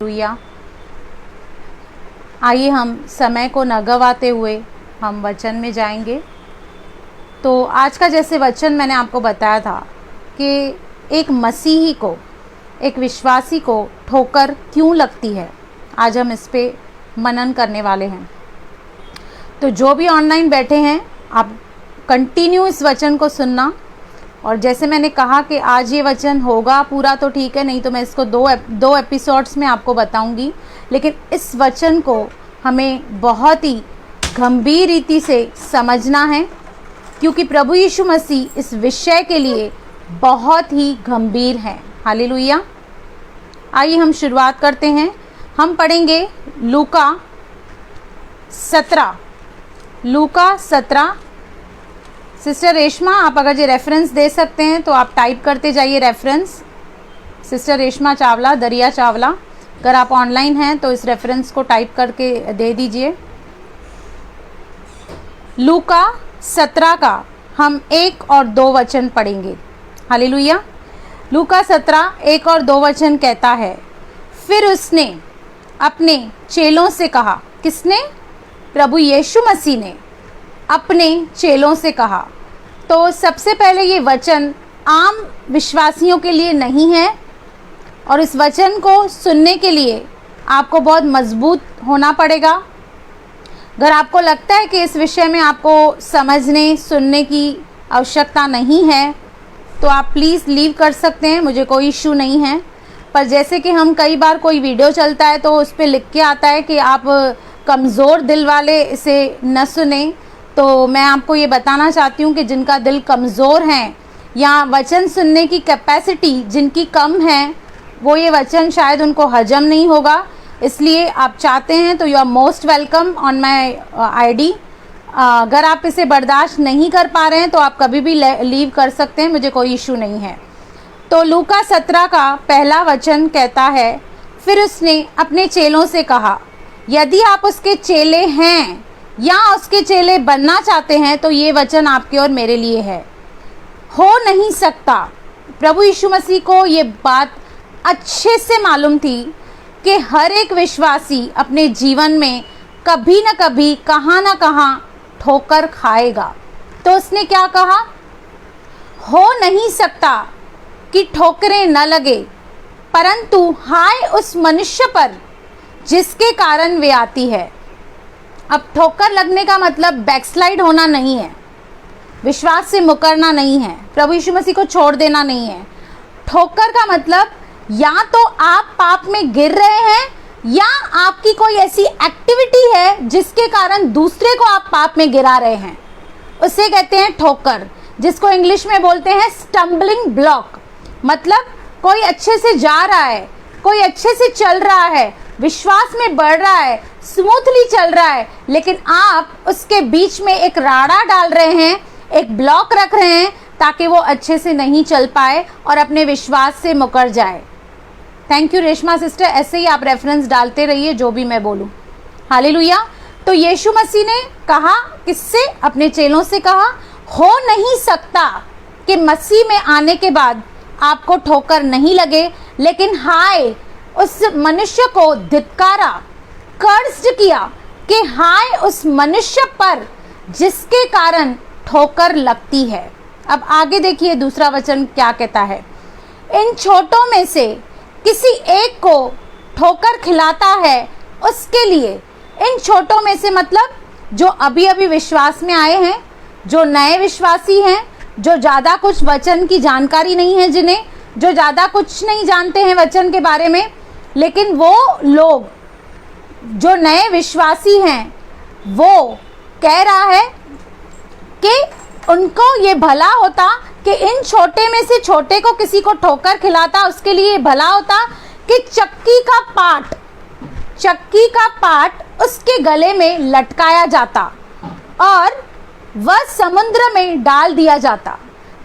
Hallelujah. आइए हम समय को न गवाते हुए हम वचन में जाएंगे। तो आज का जैसे वचन मैंने आपको बताया था कि एक मसीही को, एक विश्वासी को ठोकर क्यों लगती है, आज हम इस पे मनन करने वाले हैं। तो जो भी ऑनलाइन बैठे हैं आप कंटिन्यू इस वचन को सुनना। और जैसे मैंने कहा कि आज ये वचन होगा पूरा तो ठीक है, नहीं तो मैं इसको दो एपिसोड्स में आपको बताऊंगी। लेकिन इस वचन को हमें बहुत ही गंभीर रीति से समझना है, क्योंकि प्रभु यीशु मसीह इस विषय के लिए बहुत ही गंभीर हैं। हालेलुया। आइए हम शुरुआत करते हैं। हम पढ़ेंगे लूका 17। सिस्टर रेशमा, आप अगर ये रेफरेंस दे सकते हैं तो आप टाइप करते जाइए रेफरेंस। सिस्टर रेशमा चावला, दरिया चावला, अगर आप ऑनलाइन हैं तो इस रेफरेंस को टाइप करके दे दीजिए। लूका 17 का हम 1 और 2 वचन पढ़ेंगे। हालेलुया। लूका 17 1 और 2 वचन कहता है, फिर उसने अपने चेलों से कहा। किसने? प्रभु यीशु मसीह ने अपने चेलों से कहा। तो सबसे पहले ये वचन आम विश्वासियों के लिए नहीं है, और इस वचन को सुनने के लिए आपको बहुत मजबूत होना पड़ेगा। अगर आपको लगता है कि इस विषय में आपको समझने सुनने की आवश्यकता नहीं है तो आप प्लीज़ लीव कर सकते हैं, मुझे कोई इश्यू नहीं है। पर जैसे कि हम कई बार कोई वीडियो चलता है तो उस पर लिख के आता है कि आप कमज़ोर दिल वाले इसे न सुने, तो मैं आपको ये बताना चाहती हूँ कि जिनका दिल कमज़ोर है या वचन सुनने की कैपेसिटी जिनकी कम है, वो ये वचन शायद उनको हजम नहीं होगा। इसलिए आप चाहते हैं तो you are most welcome on my ID. अगर आप इसे बर्दाश्त नहीं कर पा रहे हैं तो आप कभी भी लीव कर सकते हैं, मुझे कोई इशू नहीं है। तो लूका 17 का पहला वचन कहता है, फिर उसने अपने चेलों से कहा। यदि आप उसके चेले हैं या उसके चेले बनना चाहते हैं तो ये वचन आपके और मेरे लिए है। हो नहीं सकता। प्रभु यीशु मसीह को ये बात अच्छे से मालूम थी कि हर एक विश्वासी अपने जीवन में कभी न कभी कहाँ न कहाँ ठोकर खाएगा। तो उसने क्या कहा? हो नहीं सकता कि ठोकरें न लगे, परंतु हाय उस मनुष्य पर जिसके कारण वे आती है। अब ठोकर लगने का मतलब बैकस्लाइड होना नहीं है, विश्वास से मुकरना नहीं है, प्रभु यीशु मसीह को छोड़ देना नहीं है। ठोकर का मतलब या तो आप पाप में गिर रहे हैं या आपकी कोई ऐसी एक्टिविटी है जिसके कारण दूसरे को आप पाप में गिरा रहे हैं, उसे कहते हैं ठोकर, जिसको इंग्लिश में बोलते हैं स्टम्बलिंग ब्लॉक। मतलब कोई अच्छे से जा रहा है, कोई अच्छे से चल रहा है, विश्वास में बढ़ रहा है, स्मूथली चल रहा है, लेकिन आप उसके बीच में एक राड़ा डाल रहे हैं, एक ब्लॉक रख रहे हैं ताकि वो अच्छे से नहीं चल पाए और अपने विश्वास से मुकर जाए। थैंक यू रेशमा सिस्टर, ऐसे ही आप रेफरेंस डालते रहिए जो भी मैं बोलूँ। हालेलुया। तो यीशु मसीह ने कहा, किससे? अपने चेलों से कहा, हो नहीं सकता कि मसीह में आने के बाद आपको ठोकर नहीं लगे, लेकिन हाय उस मनुष्य को धिक्कारा, कर्स्ड किया कि हाय उस मनुष्य पर जिसके कारण ठोकर लगती है। अब आगे देखिए दूसरा वचन क्या कहता है। इन छोटों में से किसी एक को ठोकर खिलाता है उसके लिए। इन छोटों में से मतलब जो अभी अभी विश्वास में आए हैं, जो नए विश्वासी हैं, जो ज़्यादा कुछ वचन की जानकारी नहीं है, जिन्हें जो ज़्यादा कुछ नहीं जानते हैं वचन के बारे में, लेकिन वो लोग जो नए विश्वासी हैं, वो कह रहा है कि उनको ये भला होता कि इन छोटे में से छोटे को किसी को ठोकर खिलाता, उसके लिए भला होता कि चक्की का पाट उसके गले में लटकाया जाता और वह समुद्र में डाल दिया जाता।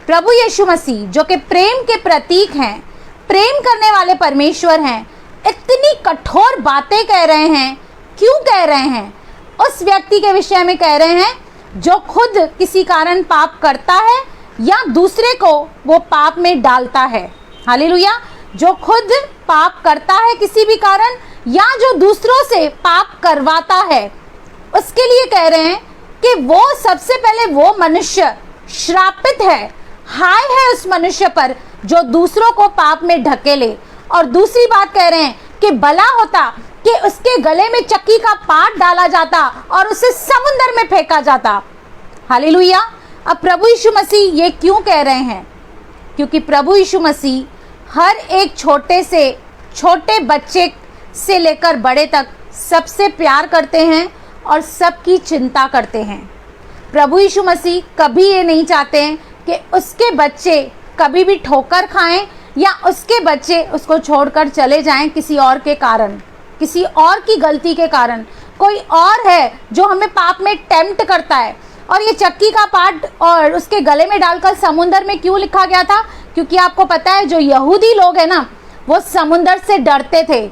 प्रभु यीशु मसीह जो कि प्रेम के प्रतीक हैं, प्रेम करने वाले परमेश्वर हैं, इतनी कठोर बातें कह रहे हैं। क्यों कह रहे हैं? उस व्यक्ति के विषय में कह रहे हैं जो खुद किसी कारण पाप करता है या दूसरे को वो पाप में डालता है। हालेलुया। जो खुद पाप करता है किसी भी कारण, या जो दूसरों से पाप करवाता है, उसके लिए कह रहे हैं कि वो सबसे पहले वो मनुष्य श्रापित है, हाय है उस मनुष्य पर जो दूसरों को पाप में ढकेले। और दूसरी बात कह रहे हैं कि भला होता कि उसके गले में चक्की का पाट डाला जाता और उसे समुद्र में फेंका जाता। हालेलुया। अब प्रभु यीशु मसीह ये क्यों कह रहे हैं? क्योंकि प्रभु यीशु मसीह हर एक छोटे से छोटे बच्चे से लेकर बड़े तक सबसे प्यार करते हैं और सबकी चिंता करते हैं। प्रभु यीशु मसीह कभी ये नहीं चाहते हैं कि उसके बच्चे कभी भी ठोकर खाएं या उसके बच्चे उसको छोड़कर चले जाएं किसी और के कारण, किसी और की गलती के कारण। कोई और है जो हमें पाप में टेम्प्ट करता है। और ये चक्की का पाट और उसके गले में डालकर समुंदर में क्यों लिखा गया था? क्योंकि आपको पता है जो यहूदी लोग हैं ना, वो समुंदर से डरते थे।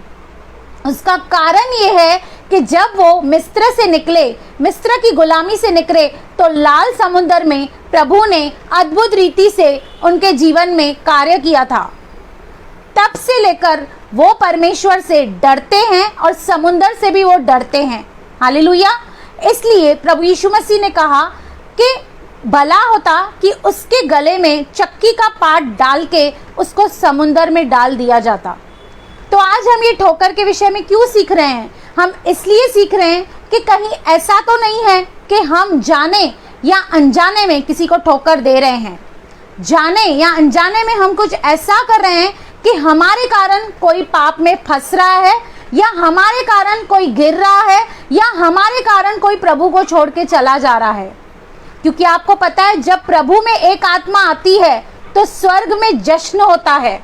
उसका कारण ये है कि जब वो मिस्र से निकले, मिस्र की गुलामी से निकले, तो लाल समुंदर में प्रभु ने अद्भुत रीति से उनके जीवन में कार्य किया था। तब से लेकर वो परमेश्वर से डरते हैं और समुंदर से भी वो डरते हैं। हालेलुया। इसलिए प्रभु यीशु मसीह ने कहा कि भला होता कि उसके गले में चक्की का पाट डाल के उसको समुंदर में डाल दिया जाता। तो आज हम ये ठोकर के विषय में क्यों सीख रहे हैं? हम इसलिए सीख रहे हैं कि कहीं ऐसा तो नहीं है कि हम जाने या अनजाने में किसी को ठोकर दे रहे हैं। जाने या अनजाने में हम कुछ ऐसा कर रहे हैं कि हमारे कारण कोई पाप में फंस रहा है, या हमारे कारण कोई गिर रहा है, या हमारे कारण कोई प्रभु को छोड़ के चला जा रहा है। क्योंकि आपको पता है जब प्रभु में एक आत्मा आती है तो स्वर्ग में जश्न होता है,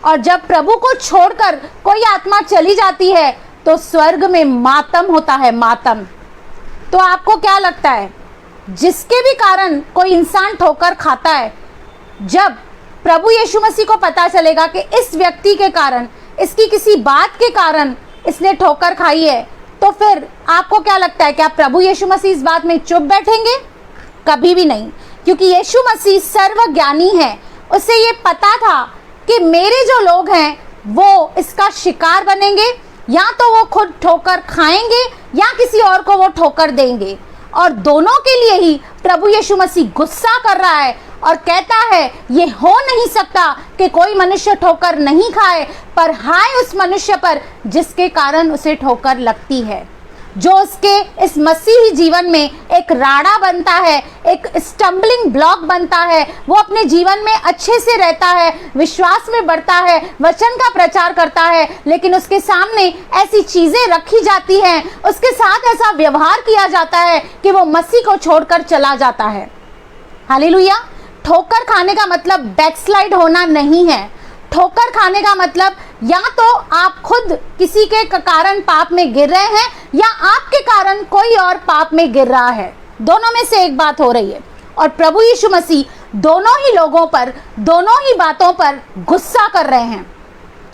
और जब प्रभु को छोड़कर कोई आत्मा चली जाती है तो स्वर्ग में मातम होता है, मातम। तो आपको क्या लगता है, जिसके भी कारण कोई इंसान ठोकर खाता है, जब प्रभु यीशु मसीह को पता चलेगा कि इस व्यक्ति के कारण, इसकी किसी बात के कारण इसने ठोकर खाई है, तो फिर आपको क्या लगता है, क्या प्रभु यीशु मसीह इस बात में चुप बैठेंगे? कभी भी नहीं। क्योंकि यीशु मसीह सर्वज्ञानी है। उसे ये पता था कि मेरे जो लोग हैं वो इसका शिकार बनेंगे, या तो वो खुद ठोकर खाएंगे या किसी और को वो ठोकर देंगे। और दोनों के लिए ही प्रभु यीशु मसीह गुस्सा कर रहा है और कहता है ये हो नहीं सकता कि कोई मनुष्य ठोकर नहीं खाए, पर हाय उस मनुष्य पर जिसके कारण उसे ठोकर लगती है, जो उसके इस मसीही जीवन में एक राड़ा बनता है, एक स्टम्बलिंग ब्लॉक बनता है। वो अपने जीवन में अच्छे से रहता है, विश्वास में बढ़ता है, वचन का प्रचार करता है, लेकिन उसके सामने ऐसी चीजें रखी जाती हैं, उसके साथ ऐसा व्यवहार किया जाता है कि वो मसीह को छोड़कर चला जाता है। हालेलुया। ठोकर खाने का मतलब बैकस्लाइड होना नहीं है। ठोकर खाने का मतलब या तो आप खुद किसी के कारण पाप में गिर रहे हैं, या आपके कारण कोई और पाप में गिर रहा है। दोनों में से एक बात हो रही है। और प्रभु यीशु मसीह दोनों ही लोगों पर, दोनों ही बातों पर गुस्सा कर रहे हैं।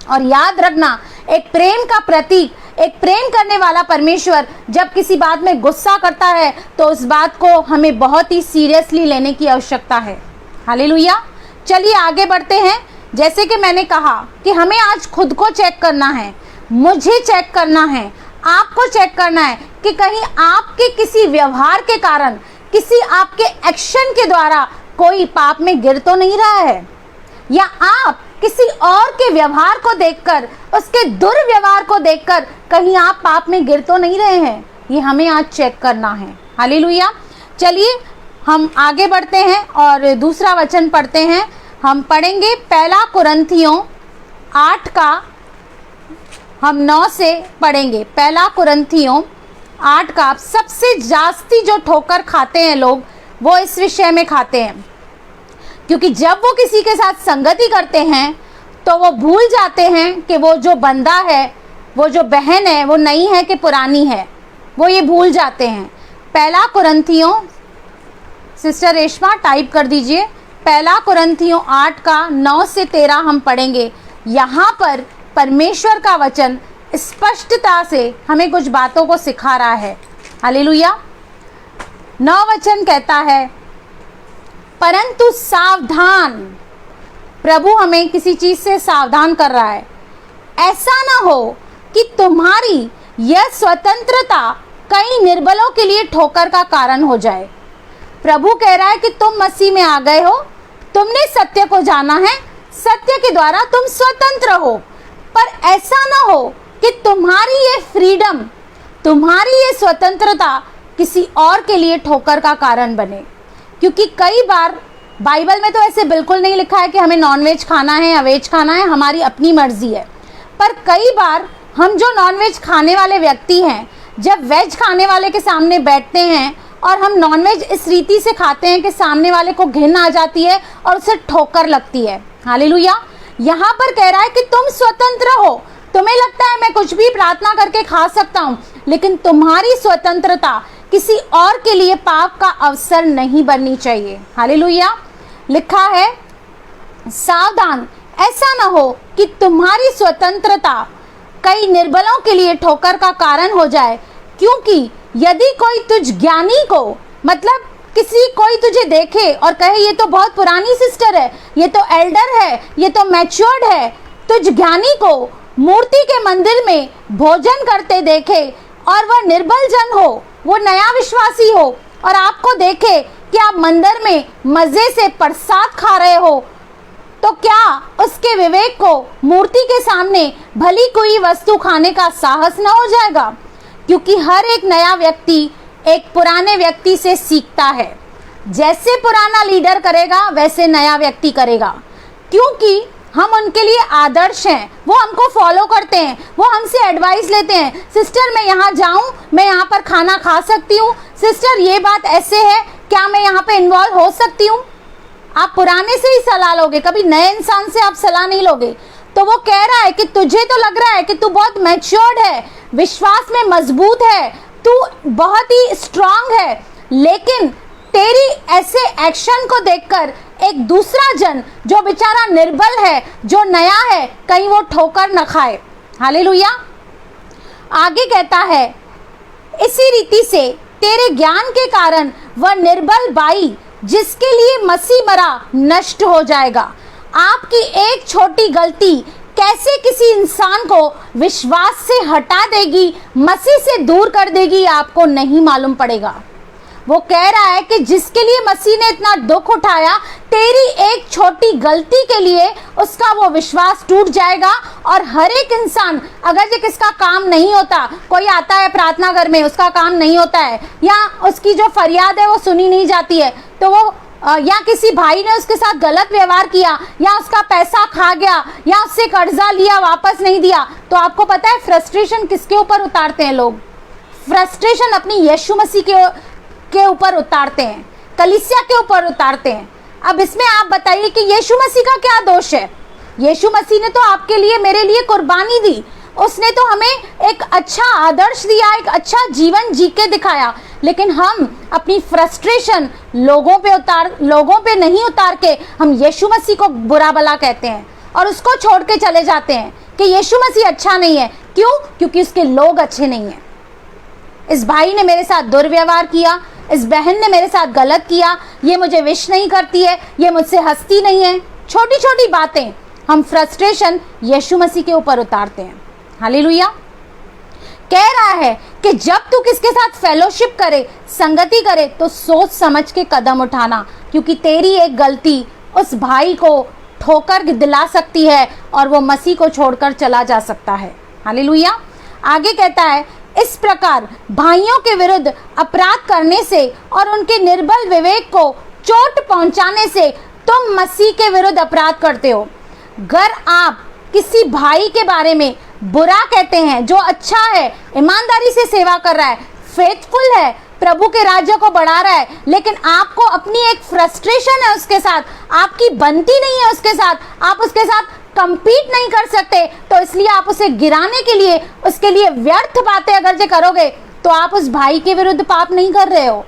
और याद रखना, एक प्रेम का प्रतीक, एक प्रेम करने वाला परमेश्वर जब किसी बात में गुस्सा करता है तो उस बात को हमें बहुत ही सीरियसली लेने की आवश्यकता है। हालेलुया। चलिए आगे बढ़ते हैं। जैसे कि मैंने कहा कि हमें आज खुद को चेक करना है, मुझे चेक करना है, आपको चेक करना है कि कहीं आपके किसी व्यवहार के कारण, किसी आपके एक्शन के द्वारा कोई पाप में गिर तो नहीं रहा है, या आप किसी और के व्यवहार को देखकर, उसके दुर्व्यवहार को देखकर कहीं आप पाप में गिर तो नहीं रहे हैं। ये हमें आज चेक करना है। हालेलुया। चलिए हम आगे बढ़ते हैं और दूसरा वचन पढ़ते हैं। हम पढ़ेंगे पहला कुरिन्थियों 8 का हम 9 से पढ़ेंगे। पहला कुरिन्थियों 8 का। सबसे जास्ती जो ठोकर खाते हैं लोग, वो इस विषय में खाते हैं, क्योंकि जब वो किसी के साथ संगति करते हैं तो वो भूल जाते हैं कि वो जो बंदा है, वो जो बहन है, वो नई है कि पुरानी है, वो ये भूल जाते हैं। पहला कुरिन्थियों, सिस्टर रेशमा टाइप कर दीजिए, पहला कुरिन्थियों 8 का 9 से 13 हम पढ़ेंगे। यहाँ पर परमेश्वर का वचन स्पष्टता से हमें कुछ बातों को सिखा रहा है। हालेलुया। 9 वचन कहता है, परंतु सावधान, प्रभु हमें किसी चीज से सावधान कर रहा है। ऐसा ना हो कि तुम्हारी यह स्वतंत्रता कई निर्बलों के लिए ठोकर का कारण हो जाए। प्रभु कह रहा है कि तुम मसीह में आ गए हो, तुमने सत्य को जाना है, सत्य के द्वारा तुम स्वतंत्र हो, पर ऐसा ना हो कि तुम्हारी ये फ्रीडम, तुम्हारी ये स्वतंत्रता किसी और के लिए ठोकर का कारण बने। क्योंकि कई बार बाइबल में तो ऐसे बिल्कुल नहीं लिखा है कि हमें नॉनवेज खाना है या वेज खाना है, हमारी अपनी मर्जी है, पर कई बार हम जो नॉनवेज खाने वाले व्यक्ति हैं, जब वेज खाने वाले के सामने बैठते हैं और हम नॉनवेज इस रीति से खाते हैं कि सामने वाले को घिन आ जाती है और उसे ठोकर लगती है। हालेलुया। यहाँ पर कह रहा है कि तुम स्वतंत्र हो, तुम्हें लगता है मैं कुछ भी प्रार्थना करके खा सकता हूँ, लेकिन तुम्हारी स्वतंत्रता किसी और के लिए पाप का अवसर नहीं बननी चाहिए। हालेलुया। लिखा है, सावधान, ऐसा ना हो कि तुम्हारी स्वतंत्रता कई निर्बलों के लिए ठोकर का कारण हो जाए। क्योंकि यदि कोई तुझ ज्ञानी को, मतलब कोई तुझे देखे और कहे ये तो बहुत पुरानी सिस्टर है, ये तो एल्डर है, ये तो मैच्योर्ड है, तुझ ज्ञानी को मूर्ति के मंदिर में भोजन करते देखे और वह निर्बल जन हो, वो नया विश्वासी हो और आपको देखे कि आप मंदिर में मजे से प्रसाद खा रहे हो, तो क्या उसके विवेक को मूर्ति के सामने भली कोई वस्तु खाने का साहस न हो जाएगा? क्योंकि हर एक नया व्यक्ति एक पुराने व्यक्ति से सीखता है। जैसे पुराना लीडर करेगा वैसे नया व्यक्ति करेगा, क्योंकि हम उनके लिए आदर्श हैं, वो हमको फॉलो करते हैं, वो हमसे एडवाइस लेते हैं। सिस्टर मैं यहाँ जाऊँ, मैं यहाँ पर खाना खा सकती हूँ, सिस्टर ये बात ऐसे है, क्या मैं यहाँ पे इन्वॉल्व हो सकती हूँ? आप पुराने से ही सलाह लोगे, कभी नए इंसान से आप सलाह नहीं लोगे। तो वो कह रहा है कि तुझे तो लग रहा है कि तू बहुत मैच्योर्ड है, विश्वास में मजबूत है, तू बहुत ही स्ट्रांग है, लेकिन तेरी ऐसे एक्शन को देखकर एक दूसरा जन जो बेचारा निर्बल है, जो नया है, कहीं वो ठोकर न खाए। हालेलुया। आगे कहता है, इसी रीति से तेरे ज्ञान के कारण वह निर्बल बाई जिसके लिए मसीह मरा नष्ट हो जाएगा। आपकी एक छोटी गलती कैसे किसी इंसान को विश्वास से हटा देगी, मसीह से दूर कर देगी, आपको नहीं मालूम पड़ेगा। वो कह रहा है कि जिसके लिए मसीह ने इतना दुख उठाया, तेरी एक छोटी गलती के लिए उसका वो विश्वास टूट जाएगा। और हर एक इंसान, अगर ये किसका काम नहीं होता, कोई आता है प्रार्थना घर में, उसका काम नहीं होता है, या उसकी जो फरियाद है वो सुनी नहीं जाती है, तो वो या किसी भाई ने उसके साथ गलत व्यवहार किया, या उसका पैसा खा गया, या उससे कर्जा लिया वापस नहीं दिया, तो आपको पता है फ्रस्ट्रेशन किसके ऊपर उतारते हैं लोग? फ्रस्ट्रेशन अपनी यीशु मसीह के ऊपर उतारते हैं, कलीसिया के ऊपर उतारते हैं। अब इसमें आप बताइए कि यीशु मसीह का क्या दोष है? यीशु मसीह ने तो आपके लिए, मेरे लिए कुर्बानी दी, उसने तो हमें एक अच्छा आदर्श दिया, एक अच्छा जीवन जी के दिखाया, लेकिन हम अपनी फ्रस्ट्रेशन लोगों पे नहीं उतार के हम यीशु मसीह को बुरा भला कहते हैं और उसको छोड़ के चले जाते हैं कि यीशु मसीह अच्छा नहीं है। क्यों? क्योंकि उसके लोग अच्छे नहीं हैं। इस भाई ने मेरे साथ दुर्व्यवहार किया, इस बहन ने मेरे साथ गलत किया, ये मुझे विश नहीं करती है, ये मुझसे हंसती नहीं है। छोटी छोटी बातें हम फ्रस्ट्रेशन यीशु मसीह के ऊपर उतारते हैं। हालेलुया। कह रहा है कि जब तू किसके साथ फेलोशिप करे, संगति करे, तो सोच समझ के कदम उठाना, क्योंकि तेरी एक गलती उस भाई को ठोकर दिला सकती है और वो मसीह को छोड़कर चला जा सकता है। हालेलुया। आगे कहता है, इस प्रकार भाइयों के विरुद्ध अपराध करने से और उनके निर्बल विवेक को चोट पहुंचाने से तुम मसीह के विरुद्ध अपराध करते हो। अगर आप किसी भाई के बारे में बुरा कहते हैं जो अच्छा है, ईमानदारी से सेवा कर रहा है, फेथफुल है, प्रभु के राज्य को बढ़ा रहा है, लेकिन आपको अपनी एक फ्रस्ट्रेशन है उसके साथ, आपकी बनती नहीं है उसके साथ, आप उसके साथ कंपीट नहीं कर सकते, तो इसलिए आप उसे गिराने के लिए, उसके लिए व्यर्थ बातें अगर जे करोगे, तो आप उस भाई के विरुद्ध पाप नहीं कर रहे हो,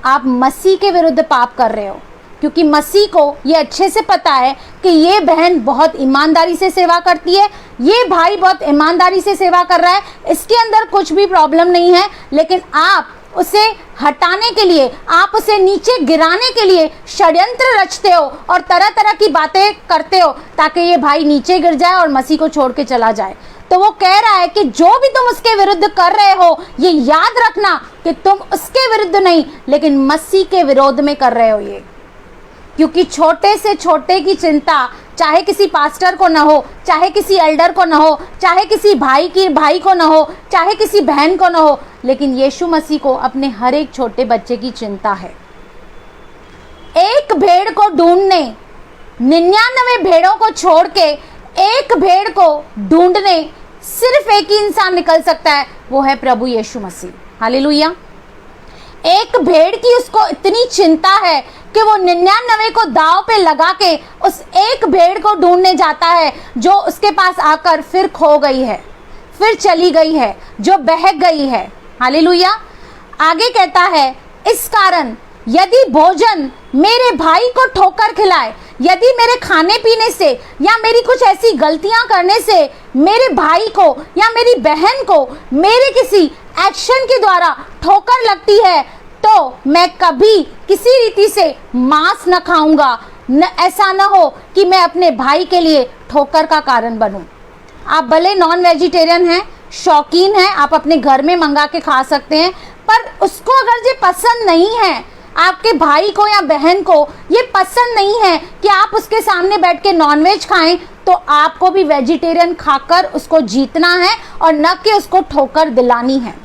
आप मसीह के विरुद्ध पाप कर रहे हो। क्योंकि मसीह को ये अच्छे से पता है कि ये बहन बहुत ईमानदारी से सेवा करती है, ये भाई बहुत ईमानदारी से सेवा कर रहा है, इसके अंदर कुछ भी प्रॉब्लम नहीं है, लेकिन आप उसे हटाने के लिए, आप उसे नीचे गिराने के लिए षड्यंत्र रचते हो और तरह तरह की बातें करते हो ताकि ये भाई नीचे गिर जाए और मसीह को छोड़ के चला जाए। तो वो कह रहा है कि जो भी तुम उसके विरुद्ध कर रहे हो, ये याद रखना कि तुम उसके विरुद्ध नहीं लेकिन मसीह के विरोध में कर रहे हो ये। क्योंकि छोटे से छोटे की चिंता, चाहे किसी पास्टर को ना हो, चाहे किसी एल्डर को ना हो, चाहे किसी भाई को ना हो, चाहे किसी बहन को ना हो, लेकिन यीशु मसीह को अपने हर एक छोटे बच्चे की चिंता है। एक भेड़ को ढूंढने, 99 भेड़ों को छोड़ के एक भेड़ को ढूंढने सिर्फ एक ही इंसान निकल सकता है, वो है प्रभु यीशु मसीह। हालेलुया। एक भेड़ की उसको इतनी चिंता है कि वो 99 को दांव पे लगा के उस एक भेड़ को ढूंढने जाता है जो उसके पास आकर फिर खो गई है, फिर चली गई है, जो बहक गई है। हालेलुया। आगे कहता है, इस कारण यदि भोजन मेरे भाई को ठोकर खिलाए, यदि मेरे खाने पीने से या मेरी कुछ ऐसी गलतियां करने से मेरे भाई को या मेरी बहन को मेरे किसी एक्शन के द्वारा ठोकर लगती है, तो मैं कभी किसी रीति से मांस न खाऊंगा। ऐसा न हो कि मैं अपने भाई के लिए ठोकर का कारण बनूं। आप भले नॉन वेजिटेरियन हैं, शौकीन हैं, आप अपने घर में मंगा के खा सकते हैं, पर उसको अगर ये पसंद नहीं है, आपके भाई को या बहन को ये पसंद नहीं है कि आप उसके सामने बैठ के नॉनवेज खाएं, तो आपको भी वेजिटेरियन खाकर उसको जीतना है और न कि उसको ठोकर दिलानी है।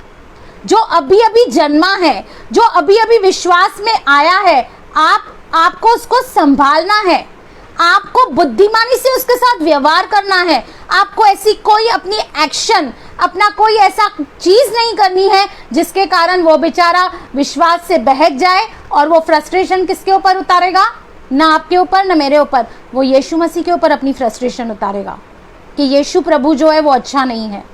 जो अभी अभी जन्मा है, जो अभी अभी विश्वास में आया है, आपको उसको संभालना है, आपको बुद्धिमानी से उसके साथ व्यवहार करना है। आपको ऐसी कोई अपनी एक्शन, अपना कोई ऐसा चीज नहीं करनी है जिसके कारण वो बेचारा विश्वास से बहक जाए और वो फ्रस्ट्रेशन किसके ऊपर उतारेगा? ना आपके ऊपर, ना मेरे ऊपर, वो यीशु मसीह के ऊपर अपनी फ्रस्ट्रेशन उतारेगा कि यीशु प्रभु जो है वो अच्छा नहीं है।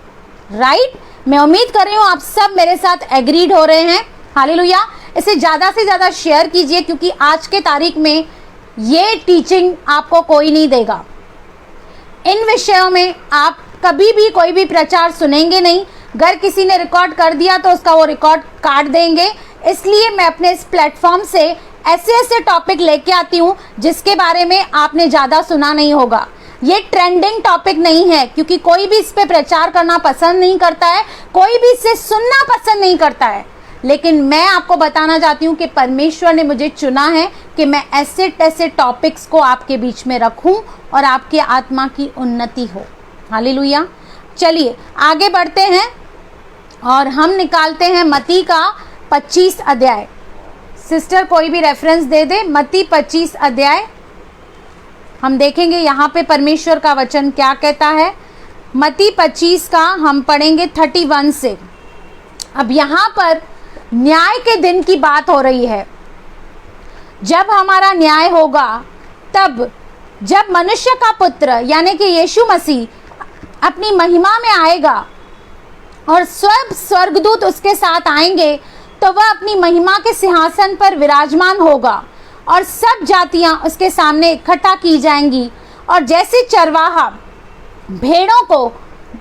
राइट? मैं उम्मीद कर रही हूँ आप सब मेरे साथ एग्रीड हो रहे हैं। हालेलुया। इसे ज़्यादा से ज़्यादा शेयर कीजिए, क्योंकि आज के तारीख में ये टीचिंग आपको कोई नहीं देगा। इन विषयों में आप कभी भी कोई भी प्रचार सुनेंगे नहीं। अगर किसी ने रिकॉर्ड कर दिया तो उसका वो रिकॉर्ड काट देंगे। इसलिए मैं अपने इस प्लेटफॉर्म से ऐसे ऐसे टॉपिक लेके आती हूँ जिसके बारे में आपने ज़्यादा सुना नहीं होगा। ये ट्रेंडिंग टॉपिक नहीं है, क्योंकि कोई भी इस पे प्रचार करना पसंद नहीं करता है, कोई भी इससे सुनना पसंद नहीं करता है। लेकिन मैं आपको बताना चाहती हूँ कि परमेश्वर ने मुझे चुना है कि मैं ऐसे टॉपिक्स को आपके बीच में रखूं और आपकी आत्मा की उन्नति हो। हालेलुया। चलिए आगे बढ़ते हैं और हम निकालते हैं मत्ती का 25 अध्याय। सिस्टर कोई भी रेफरेंस दे दे, मत्ती 25 अध्याय। हम देखेंगे यहाँ पे परमेश्वर का वचन क्या कहता है। मत्ती 25 का हम पढ़ेंगे 31 से। अब यहाँ पर न्याय के दिन की बात हो रही है। जब हमारा न्याय होगा, तब जब मनुष्य का पुत्र यानी कि यीशु मसीह अपनी महिमा में आएगा और सब स्वर्गदूत उसके साथ आएंगे, तो वह अपनी महिमा के सिंहासन पर विराजमान होगा और सब जातियां उसके सामने इकट्ठा की जाएंगी। और जैसे चरवाहा भेड़ों को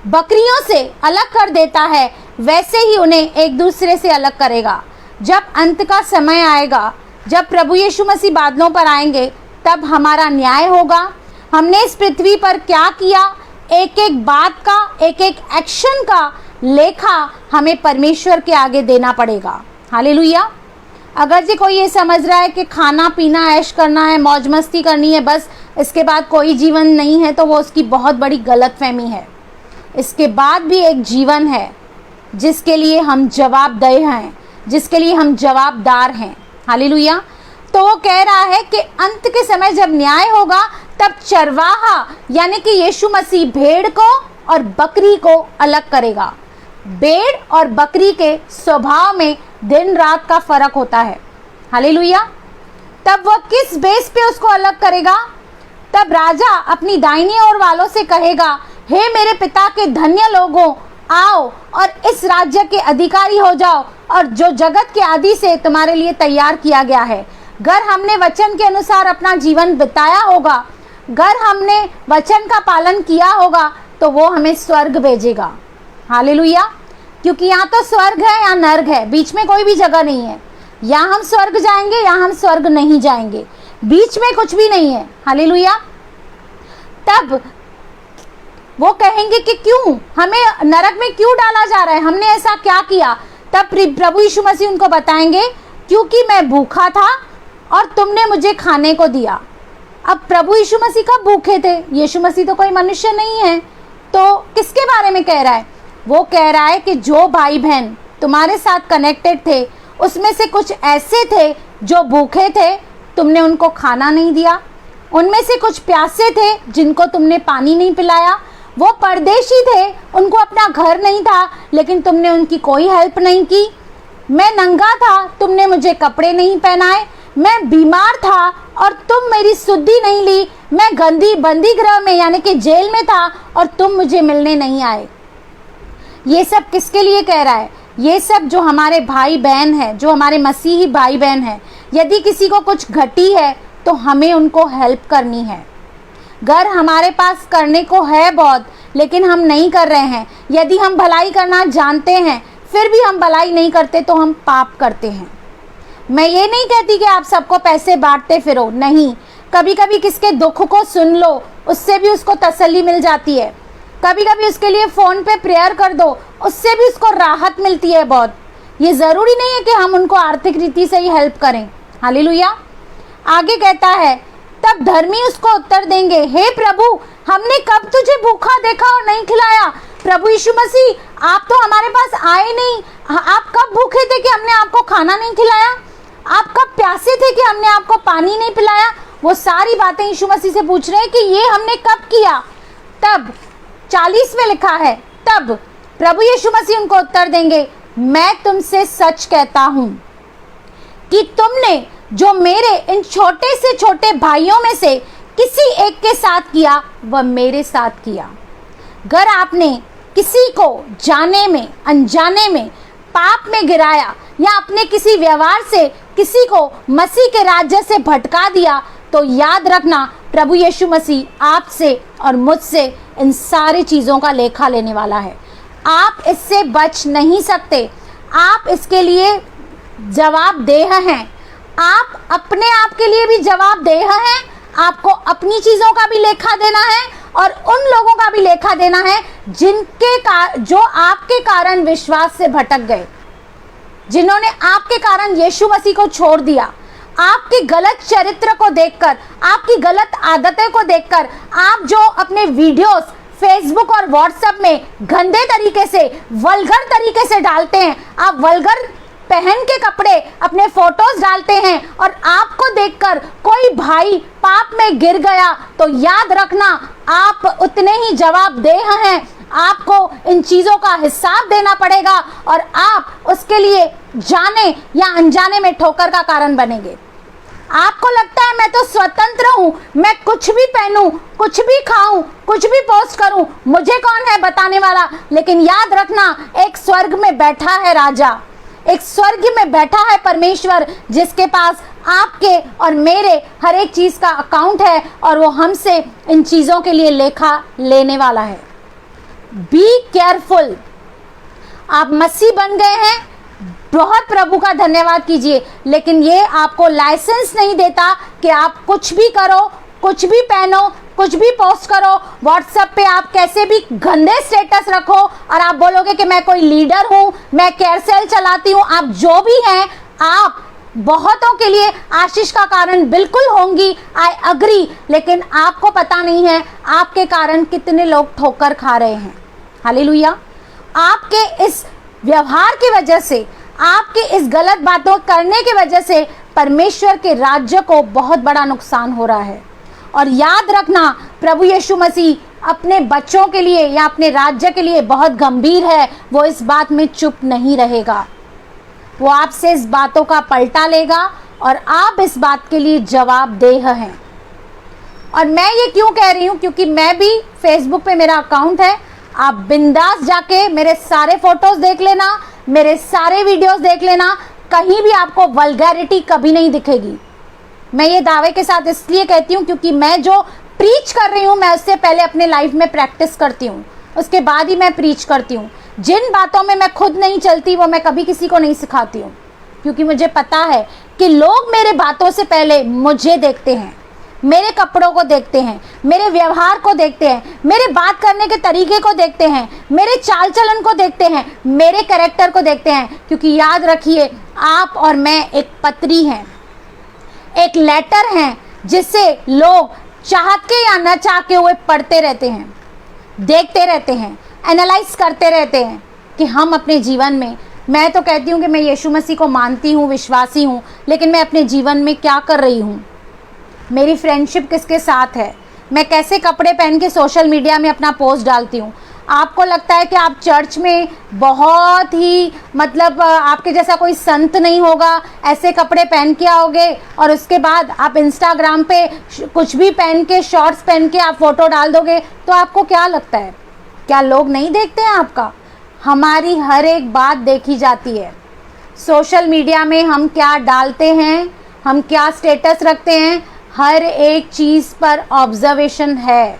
बकरियों से अलग कर देता है, वैसे ही उन्हें एक दूसरे से अलग करेगा। जब अंत का समय आएगा, जब प्रभु यीशु मसीह बादलों पर आएंगे, तब हमारा न्याय होगा। हमने इस पृथ्वी पर क्या किया, एक एक बात का, एक एक एक्शन का लेखा हमें परमेश्वर के आगे देना पड़ेगा। हालेलुया। अगर जी कोई ये समझ रहा है कि खाना पीना ऐश करना है, मौज मस्ती करनी है, बस इसके बाद कोई जीवन नहीं है, तो वो उसकी बहुत बड़ी गलतफहमी है। इसके बाद भी एक जीवन है जिसके लिए हम जवाबदेह हैं, जिसके लिए हम जवाबदार हैं। हालेलुया। तो वो कह रहा है कि अंत के समय जब न्याय होगा, तब चरवाहा यानी कि यीशु मसीह भेड़ को और बकरी को अलग करेगा। भेड़ और बकरी के स्वभाव में दिन रात का फर्क होता है। हालेलुया। तब वह किस बेस पे उसको अलग करेगा? तब राजा अपनी दाहिनी ओर वालों से कहेगा, हे मेरे पिता के धन्य लोगों, आओ और इस राज्य के अधिकारी हो जाओ, और जो जगत के आदि से तुम्हारे लिए तैयार किया गया है। अगर हमने वचन के अनुसार अपना जीवन बिताया होगा, अगर हमने वचन का पालन किया होगा, तो वो हमें स्वर्ग भेजेगा। हालेलुया। क्योंकि यहाँ तो स्वर्ग है या नर्क है, बीच में कोई भी जगह नहीं है। या हम स्वर्ग जाएंगे या हम स्वर्ग नहीं जाएंगे, बीच में कुछ भी नहीं है। हालेलुया। तब वो कहेंगे कि क्यों हमें नरक में क्यों डाला जा रहा है, हमने ऐसा क्या किया। तब प्रभु यीशु मसीह उनको बताएंगे क्योंकि मैं भूखा था और तुमने मुझे खाने को दिया। अब प्रभु यीशु मसीह कब भूखे थे? यीशु मसीह तो कोई मनुष्य नहीं है, तो किसके बारे में कह रहा है? वो कह रहा है कि जो भाई बहन तुम्हारे साथ कनेक्टेड थे उसमें से कुछ ऐसे थे जो भूखे थे, तुमने उनको खाना नहीं दिया। उनमें से कुछ प्यासे थे जिनको तुमने पानी नहीं पिलाया। वो परदेशी थे, उनको अपना घर नहीं था, लेकिन तुमने उनकी कोई हेल्प नहीं की। मैं नंगा था, तुमने मुझे कपड़े नहीं पहनाए। मैं बीमार था और तुम मेरी सुधि नहीं ली। मैं बंदी गृह में यानी कि जेल में था और तुम मुझे मिलने नहीं आए। ये सब किसके लिए कह रहा है? ये सब जो हमारे भाई बहन हैं, जो हमारे मसीही भाई बहन हैं, यदि किसी को कुछ घटी है तो हमें उनको हेल्प करनी है। घर हमारे पास करने को है बहुत, लेकिन हम नहीं कर रहे हैं। यदि हम भलाई करना जानते हैं फिर भी हम भलाई नहीं करते तो हम पाप करते हैं। मैं ये नहीं कहती कि आप सबको पैसे बांटते फिरो, नहीं। कभी कभी किसके दुख को सुन लो, उससे भी उसको तसल्ली मिल जाती है। कभी कभी उसके लिए फ़ोन पे प्रेयर कर दो, उससे भी उसको राहत मिलती है बहुत। ये ज़रूरी नहीं है कि हम उनको आर्थिक रीति से ही हेल्प करें। हालेलुया। आगे कहता है, तब धर्मी उसको उत्तर देंगे, हे प्रभु, हमने कब तुझे भूखा देखा और नहीं खिलाया? प्रभु यीशु मसीह, आप तो हमारे पास आए नहीं। आप कब भूखे थे कि हमने आपको खाना नहीं खिलाया? आप कब प्यासे थे कि हमने आपको पानी नहीं पिलाया? वो सारी बातें यीशु मसीह से पूछ रहे हैं कि ये हमने कब किया। तब 40 में लिखा है, तब प्रभु यीशु मसीह उनको उत्तर देंगे, मैं तुमसे सच कहता हूं कि तुमने जो मेरे इन छोटे से छोटे भाइयों में से किसी एक के साथ किया वह मेरे साथ किया। अगर आपने किसी को जाने में अनजाने में पाप में गिराया या अपने किसी व्यवहार से किसी को मसीह के राज्य से भटका दिया, तो याद रखना प्रभु यीशु मसीह आपसे और मुझसे इन सारी चीज़ों का लेखा लेने वाला है। आप इससे बच नहीं सकते। आप इसके लिए जवाबदेह हैं। आप अपने आप के लिए भी जवाबदेह हैं। आपको अपनी चीज़ों का भी लेखा देना है और उन लोगों का भी लेखा देना है जो आपके कारण विश्वास से भटक गए, जिन्होंने आपके कारण यीशु मसीह को छोड़ दिया। आपके गलत चरित्र को देखकर, आपकी गलत आदतें को देखकर, आप जो अपने वीडियोस फेसबुक और व्हाट्सएप में गंदे तरीके से, वल्गर तरीके से डालते हैं, आप वल्गर पहन के कपड़े अपने फोटोज डालते हैं और आपको देखकर कोई भाई पाप में गिर गया, तो याद रखना आप उतने ही जवाबदेह हैं। आपको इन चीज़ों का हिसाब देना पड़ेगा और आप उसके लिए जाने या अनजाने में ठोकर का कारण बनेंगे। आपको लगता है मैं तो स्वतंत्र हूँ, मैं कुछ भी पहनूं, कुछ भी खाऊं, कुछ भी पोस्ट करूं, मुझे कौन है बताने वाला। लेकिन याद रखना, एक स्वर्ग में बैठा है राजा, एक स्वर्ग में बैठा है परमेश्वर, जिसके पास आपके और मेरे हर एक चीज़ का अकाउंट है और वो हमसे इन चीज़ों के लिए लेखा लेने वाला है। Be careful. आप मसीह बन गए हैं, बहुत प्रभु का धन्यवाद कीजिए, लेकिन ये आपको लाइसेंस नहीं देता कि आप कुछ भी करो, कुछ भी पहनो, कुछ भी पोस्ट करो। व्हाट्सएप पे आप कैसे भी गंदे स्टेटस रखो और आप बोलोगे कि मैं कोई लीडर हूँ, मैं केयरसेल चलाती हूँ। आप जो भी हैं, आप बहुतों के लिए आशीष का कारण बिल्कुल होंगी, आई अग्री, लेकिन आपको पता नहीं है आपके कारण कितने लोग ठोकर खा रहे हैं। हालेलुया। आपके इस व्यवहार की वजह से, आपके इस गलत बातों करने की वजह से परमेश्वर के राज्य को बहुत बड़ा नुकसान हो रहा है। और याद रखना, प्रभु यीशु मसीह अपने बच्चों के लिए या अपने राज्य के लिए बहुत गंभीर है। वो इस बात में चुप नहीं रहेगा, वो आपसे इस बातों का पलटा लेगा और आप इस बात के लिए जवाबदेह हैं। और मैं ये क्यों कह रही हूँ, क्योंकि मैं भी फेसबुक पे मेरा अकाउंट है। आप बिंदास जाके मेरे सारे फोटोज देख लेना, मेरे सारे वीडियोस देख लेना, कहीं भी आपको वल्गैरिटी कभी नहीं दिखेगी। मैं ये दावे के साथ इसलिए कहती हूँ क्योंकि मैं जो प्रीच कर रही हूँ, मैं उससे पहले अपने लाइफ में प्रैक्टिस करती हूँ, उसके बाद ही मैं प्रीच करती हूँ। जिन बातों में मैं खुद नहीं चलती वो मैं कभी किसी को नहीं सिखाती हूँ, क्योंकि मुझे पता है कि लोग मेरे बातों से पहले मुझे देखते हैं, मेरे कपड़ों को देखते हैं, मेरे व्यवहार को देखते हैं, मेरे बात करने के तरीके को देखते हैं, मेरे चाल चलन को देखते हैं, मेरे कैरेक्टर को देखते हैं। क्योंकि याद रखिए, आप और मैं एक पत्री हैं, एक लेटर हैं, जिससे लोग चाह के या न चाह के हुए पढ़ते रहते हैं, देखते रहते हैं, एनालाइज करते रहते हैं कि हम अपने जीवन में, मैं तो कहती हूँ कि मैं यीशु मसीह को मानती हूँ, विश्वासी हूँ, लेकिन मैं अपने जीवन में क्या कर रही हूँ, मेरी फ्रेंडशिप किसके साथ है, मैं कैसे कपड़े पहन के सोशल मीडिया में अपना पोस्ट डालती हूँ। आपको लगता है कि आप चर्च में बहुत ही मतलब आपके जैसा कोई संत नहीं होगा, ऐसे कपड़े पहन के आओगे और उसके बाद आप इंस्टाग्राम पे कुछ भी पहन के, शॉर्ट्स पहन के आप फोटो डाल दोगे, तो आपको क्या लगता है, क्या लोग नहीं देखते हैं आपका? हमारी हर एक बात देखी जाती है। सोशल मीडिया में हम क्या डालते हैं, हम क्या स्टेटस रखते हैं, हर एक चीज़ पर ऑब्जर्वेशन है,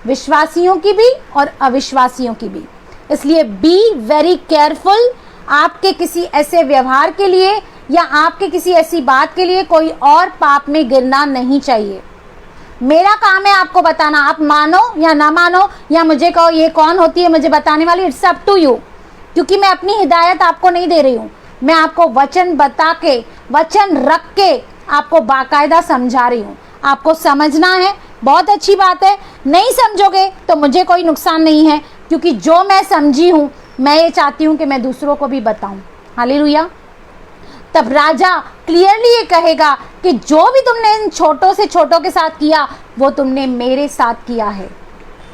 विश्वासियों की भी और अविश्वासियों की भी। इसलिए बी वेरी केयरफुल। आपके किसी ऐसे व्यवहार के लिए या आपके किसी ऐसी बात के लिए कोई और पाप में गिरना नहीं चाहिए। मेरा काम है आपको बताना, आप मानो या ना मानो, या मुझे कहो ये कौन होती है मुझे बताने वाली, इट्स अप टू यू। क्योंकि मैं अपनी हिदायत आपको नहीं दे रही हूँ, मैं आपको वचन बता के, वचन रख के आपको बाकायदा समझा रही हूँ। आपको समझना है, बहुत अच्छी बात है, नहीं समझोगे तो मुझे कोई नुकसान नहीं है, क्योंकि जो मैं समझी हूँ मैं ये चाहती हूँ कि मैं दूसरों को भी बताऊँ। हालेलुया। तब राजा क्लियरली ये कहेगा कि जो भी तुमने इन छोटों से छोटों के साथ किया वो तुमने मेरे साथ किया है,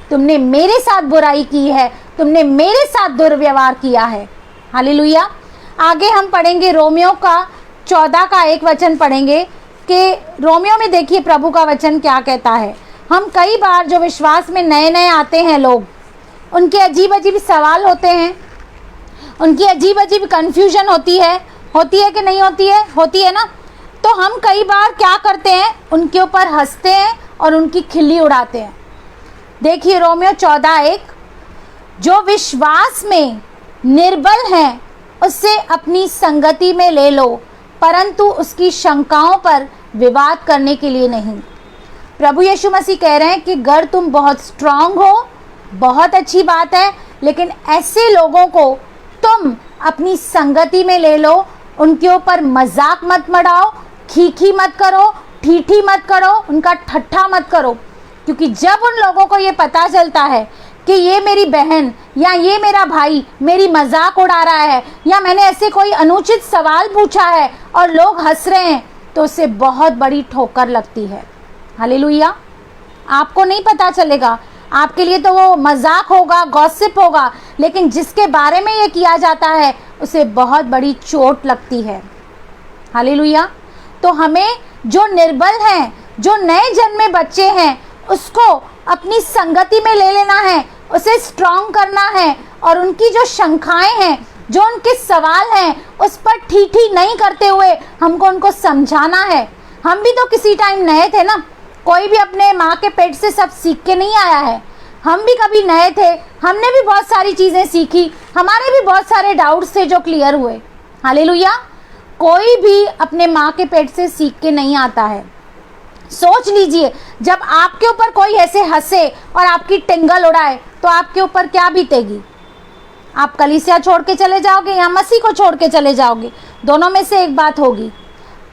तुमने मेरे साथ बुराई की है, तुमने मेरे साथ दुर्व्यवहार किया है। हालेलुया। आगे हम पढ़ेंगे रोमियो का 14 का 1 वचन पढ़ेंगे कि रोमियो में देखिए प्रभु का वचन क्या कहता है। हम कई बार जो विश्वास में नए नए आते हैं लोग, उनके अजीब अजीब सवाल होते हैं, उनकी अजीब अजीब कन्फ्यूजन होती है कि नहीं होती है? होती है ना। तो हम कई बार क्या करते हैं, उनके ऊपर हंसते हैं और उनकी खिल्ली उड़ाते हैं। देखिए रोमियो 14:1, जो विश्वास में निर्बल है उससे अपनी संगति में ले लो, परंतु उसकी शंकाओं पर विवाद करने के लिए नहीं। प्रभु यीशु मसीह कह रहे हैं कि अगर तुम बहुत स्ट्रांग हो, बहुत अच्छी बात है, लेकिन ऐसे लोगों को तुम अपनी संगति में ले लो, उनके ऊपर मजाक मत मढ़ाओ, खीखी मत करो, ठीठी मत करो, उनका ठट्ठा मत करो। क्योंकि जब उन लोगों को ये पता चलता है कि ये मेरी बहन या ये मेरा भाई मेरी मजाक उड़ा रहा है, या मैंने ऐसे कोई अनुचित सवाल पूछा है और लोग हंस रहे हैं, तो उससे बहुत बड़ी ठोकर लगती है। हालेलुया। आपको नहीं पता चलेगा, आपके लिए तो वो मजाक होगा, गॉसिप होगा, लेकिन जिसके बारे में ये किया जाता है उसे बहुत बड़ी चोट लगती है। हालेलुया। तो हमें जो निर्बल हैं, जो नए जन्मे बच्चे हैं, उसको अपनी संगति में ले लेना है, उसे स्ट्रॉन्ग करना है, और उनकी जो शंकाएं हैं, जो उनके सवाल हैं, उस पर ठीठी नहीं करते हुए हमको उनको समझाना है। हम भी तो किसी टाइम नए थे ना, कोई भी अपने माँ के पेट से सब सीख के नहीं आया है। हम भी कभी नए थे, हमने भी बहुत सारी चीज़ें सीखी, हमारे भी बहुत सारे डाउट्स थे जो क्लियर हुए। हालेलुया। कोई भी अपने माँ के पेट से सीख के नहीं आता है। सोच लीजिए, जब आपके ऊपर कोई ऐसे हंसे और आपकी टिंगल उड़ाए तो आपके ऊपर क्या बीतेगी? आप कलीसिया छोड़ के चले जाओगे या मसीह को छोड़ के चले जाओगे? दोनों में से एक बात होगी।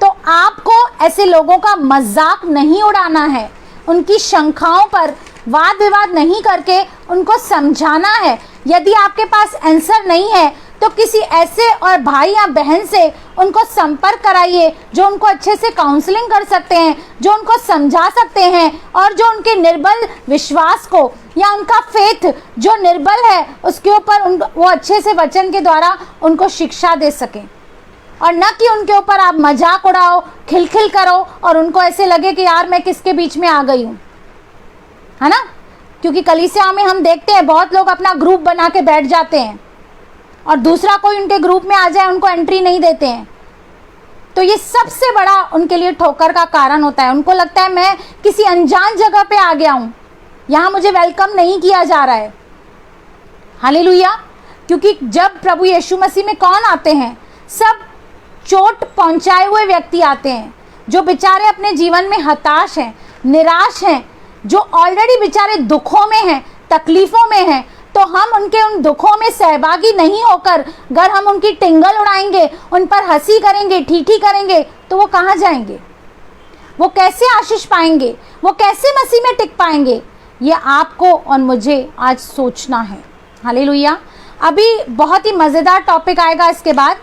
तो आपको ऐसे लोगों का मजाक नहीं उड़ाना है, उनकी शंकाओं पर वाद विवाद नहीं करके उनको समझाना है। यदि आपके पास आंसर नहीं है तो किसी ऐसे और भाई या बहन से उनको संपर्क कराइए जो उनको अच्छे से काउंसलिंग कर सकते हैं, जो उनको समझा सकते हैं, और जो उनके निर्बल विश्वास को या उनका फेथ जो निर्बल है उसके ऊपर वो अच्छे से वचन के द्वारा उनको शिक्षा दे सकें, और न कि उनके ऊपर आप मजाक उड़ाओ, खिलखिल करो और उनको ऐसे लगे कि यार मैं किसके बीच में आ गई हूँ, है ना। क्योंकि कलीसिया में हम देखते हैं बहुत लोग अपना ग्रुप बना के बैठ जाते हैं और दूसरा कोई उनके ग्रुप में आ जाए उनको एंट्री नहीं देते हैं। तो ये सबसे बड़ा उनके लिए ठोकर का कारण होता है। उनको लगता है मैं किसी अनजान जगह पे आ गया हूँ, यहाँ मुझे वेलकम नहीं किया जा रहा है। हालेलुया। क्योंकि जब प्रभु यीशु मसीह में कौन आते हैं? सब चोट पहुंचाए हुए व्यक्ति आते हैं, जो बेचारे अपने जीवन में हताश हैं, निराश हैं, जो ऑलरेडी बेचारे दुखों में हैं, तकलीफों में हैं, तो हम उनके उन दुखों में सहभागी नहीं होकर अगर हम उनकी टिंगल उड़ाएंगे, उन पर हंसी करेंगे, ठीठी करेंगे, तो वो कहाँ जाएंगे? वो कैसे आशीष पाएंगे? वो कैसे मसीह में टिक पाएंगे? ये आपको और मुझे आज सोचना है। हालेलुया। अभी बहुत ही मज़ेदार टॉपिक आएगा। इसके बाद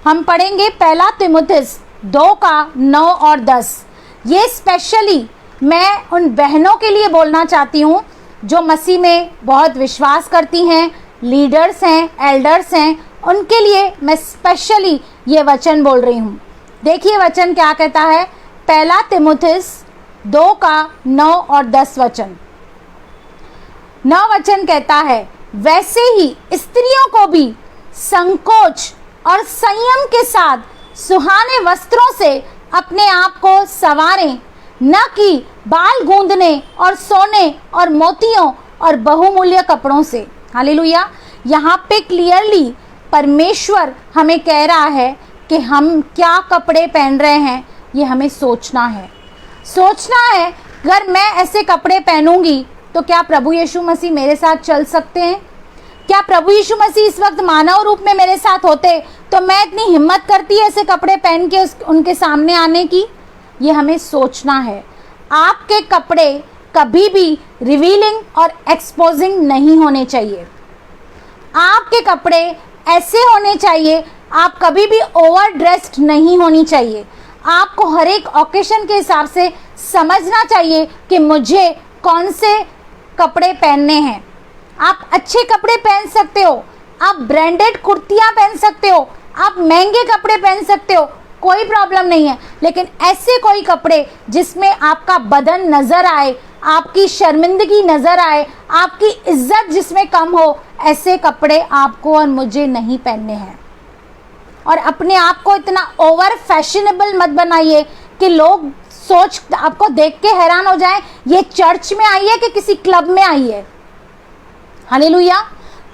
हम पढ़ेंगे पहला तीमुथियुस 2:9 और 10। ये स्पेशली मैं उन बहनों के लिए बोलना चाहती हूँ जो मसीह में बहुत विश्वास करती हैं, लीडर्स हैं, एल्डर्स हैं, उनके लिए मैं स्पेशली ये वचन बोल रही हूँ। देखिए वचन क्या कहता है, पहला तीमुथियुस 2:9 और 10 वचन। 9 वचन कहता है, वैसे ही स्त्रियों को भी संकोच और संयम के साथ सुहाने वस्त्रों से अपने आप को संवारें, न कि बाल गूंदने और सोने और मोतियों और बहुमूल्य कपड़ों से। हालेलुया। यहाँ पे क्लियरली परमेश्वर हमें कह रहा है कि हम क्या कपड़े पहन रहे हैं, ये हमें सोचना है। सोचना है, अगर मैं ऐसे कपड़े पहनूंगी तो क्या प्रभु यीशु मसीह मेरे साथ चल सकते हैं? क्या प्रभु यीशु मसीह इस वक्त मानव रूप में मेरे साथ होते तो मैं इतनी हिम्मत करती ऐसे कपड़े पहन के उनके सामने आने की? ये हमें सोचना है। आपके कपड़े कभी भी रिवीलिंग और एक्सपोजिंग नहीं होने चाहिए। आपके कपड़े ऐसे होने चाहिए, आप कभी भी ओवर ड्रेस्ड नहीं होनी चाहिए। आपको हर एक ओकेशन के हिसाब से समझना चाहिए कि मुझे कौन से कपड़े पहनने हैं। आप अच्छे कपड़े पहन सकते हो, आप ब्रांडेड कुर्तियां पहन सकते हो, आप महंगे कपड़े पहन सकते हो, कोई प्रॉब्लम नहीं है, लेकिन ऐसे कोई कपड़े जिसमें आपका बदन नजर आए, आपकी शर्मिंदगी नजर आए, आपकी इज्जत जिसमें कम हो, ऐसे कपड़े आपको और मुझे नहीं पहनने हैं। और अपने आप को इतना ओवर फैशनेबल मत बनाइए कि लोग सोच आपको देख के हैरान हो जाए, ये चर्च में आई है कि किसी क्लब में आई है। हालेलुया।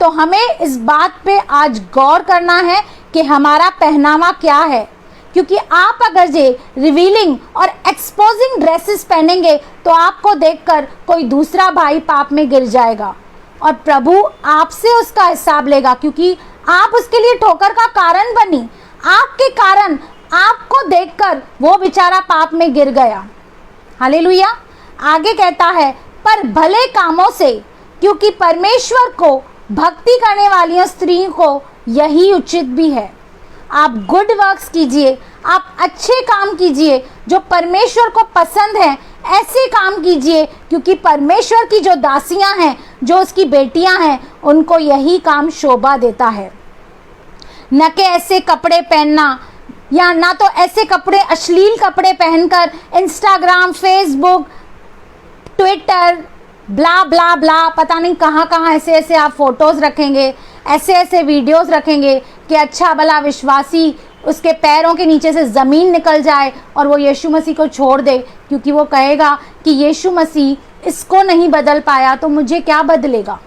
तो हमें इस बात पे आज गौर करना है कि हमारा पहनावा क्या है, क्योंकि आप अगर ये रिवीलिंग और एक्सपोजिंग ड्रेसेस पहनेंगे तो आपको देखकर कोई दूसरा भाई पाप में गिर जाएगा और प्रभु आपसे उसका हिसाब लेगा, क्योंकि आप उसके लिए ठोकर का कारण बनी। आपके कारण आपको देखकर वो बेचारा पाप में गिर गया। हालेलुया। आगे कहता है, पर भले कामों से, क्योंकि परमेश्वर को भक्ति करने वाली स्त्री को यही उचित भी है। आप गुड वर्क्स कीजिए, आप अच्छे काम कीजिए जो परमेश्वर को पसंद है, ऐसे काम कीजिए, क्योंकि परमेश्वर की जो दासियां हैं, जो उसकी बेटियां हैं, उनको यही काम शोभा देता है। न कि ऐसे कपड़े पहनना, या ना तो ऐसे कपड़े, अश्लील कपड़े पहनकर इंस्टाग्राम, फेसबुक, ट्विटर, ब्ला ब्ला ब्ला, पता नहीं कहाँ कहाँ ऐसे ऐसे आप फोटोज़ रखेंगे, ऐसे ऐसे वीडियोस रखेंगे कि अच्छा भला विश्वासी उसके पैरों के नीचे से ज़मीन निकल जाए और वो यीशु मसीह को छोड़ दे, क्योंकि वो कहेगा कि यीशु मसीह इसको नहीं बदल पाया तो मुझे क्या बदलेगा।